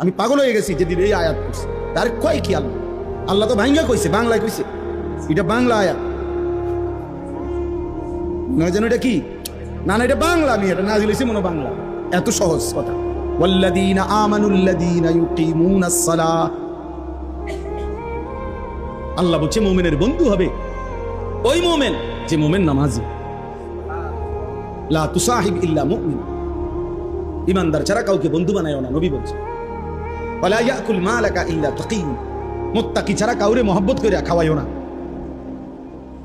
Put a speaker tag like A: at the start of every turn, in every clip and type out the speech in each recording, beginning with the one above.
A: আমি পাগল হয়ে গেছি যেদিন এই আয়াত করছে। তার কয় কি আল্লাহ? আল্লাহ তো ভাঙ্গা কইছে, বাংলায় কইছে, এটা বাংলা আয়াত নয় যেন এটা কি না, না এটা বাংলা, আমি এটা নাজিল হইছে মনে বাংলা। এত সহজ কথা। ওয়াল্লাযীনা আমানুল্লাযীনা ইউকিমুনাস সালাহ, আল্লাহ বলছে মুমিনের বন্ধু হবে ওই মুমিন যে মুমিন নামাজি। লা তুসাহিব ইল্লা মুমিন, ইমানদার ছাড়া কাউকে বন্ধু বানায়ও না, নবী বলছে। ওয়ালা ইয়াকুল মালাকা ইল্লা তাকী, মুত্তাকি ছাড়া কাউরে মহব্বত করে খাওয়াইও না।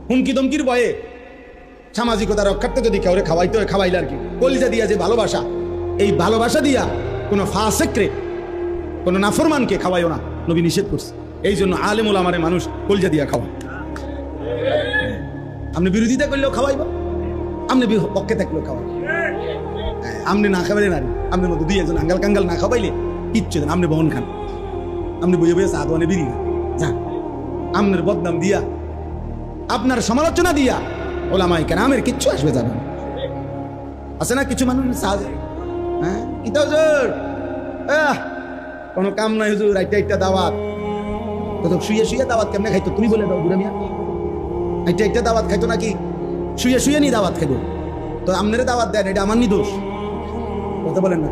A: হুমকি দমকির ভয়ে সামাজিকতা রক্ষার্থে যদি কাউরে খাওয়াইতে হয় খাওয়াইলে আর কি, কলিজা দিয়া যে ভালোবাসা, এই ভালোবাসা দিয়া কোনো ফাসিকরে কোনো নাফরমানকে খাওয়াইও না, নবী নিষেধ করছে। এই জন্য আলেম ওলামারে মানুষ কলিজা দিয়া খাওয়ায়। আপনি বিরোধিতা করলেও খাওয়াইব, আপনি পক্ষে থাকলেও খাওয়াই, আপনি না খাবাইলে নারী, আপনার মধ্যে দুই একজন আঙ্গাল কাঙ্গাল না খাওয়াইলে কিচ্ছু দেন, আপনি বহন খান, আপনি বইয়ে বইয়ে চা দোয়ানে বিড়ি খান, যান। আপনার বদনাম দিয়া, আপনার সমালোচনা দিয়া ওলামায়ে কেরামের কিচ্ছু আসবে যাবে না। আছে না কিছু মানুষ হ্যাঁ কিতা হুজুর কোনো কাম নাই হুজুর, একটা দাওয়াত তো শুয়ে শুয়ে দাওয়াত কেমনে খাইতো তুমি বলে দাও বুড়া মিয়া, একটা দাওয়াত খাইতো নাকি? শুয়ে শুয়ে নি দাওয়াত খাইবো? তো আমনেরে দাওয়াত দেয় না, এটা আমার নিদোষ, কথা বলেন না?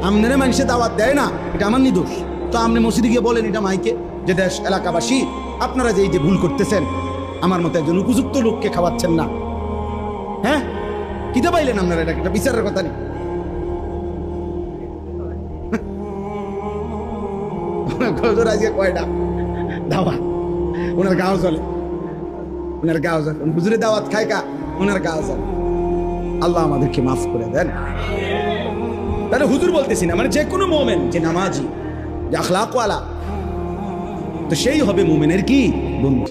A: আমনেরে মানুষে দাওয়াত দেয় না, এটা আমার নিদোষ। তো আপনি মসজিদে গিয়ে বলেন এটা মাইকে যে দেশ এলাকাবাসী আপনারা যে এই যে ভুল করতেছেন, আমার মতো একজন উপযুক্ত লোককে খাওয়াচ্ছেন না। হ্যাঁ কিতা পাইলেন আপনারা? এটা একটা বিচারের কথা নেই। আজকে কয়টা দাওয়াত ওনার গাঁও চলে, ওনার গাঁও চলে, হুজুরে দাওয়াত খায় কা ওনার গাঁও চলে। আল্লাহ আমাদেরকে মাফ করে দেন। তাহলে হুজুর বলতেছি না, মানে যে কোনো মোমেন যে নামাজি, যে আখলাকওয়ালা, তো সেই হবে মোমেনের কি বন্ধু।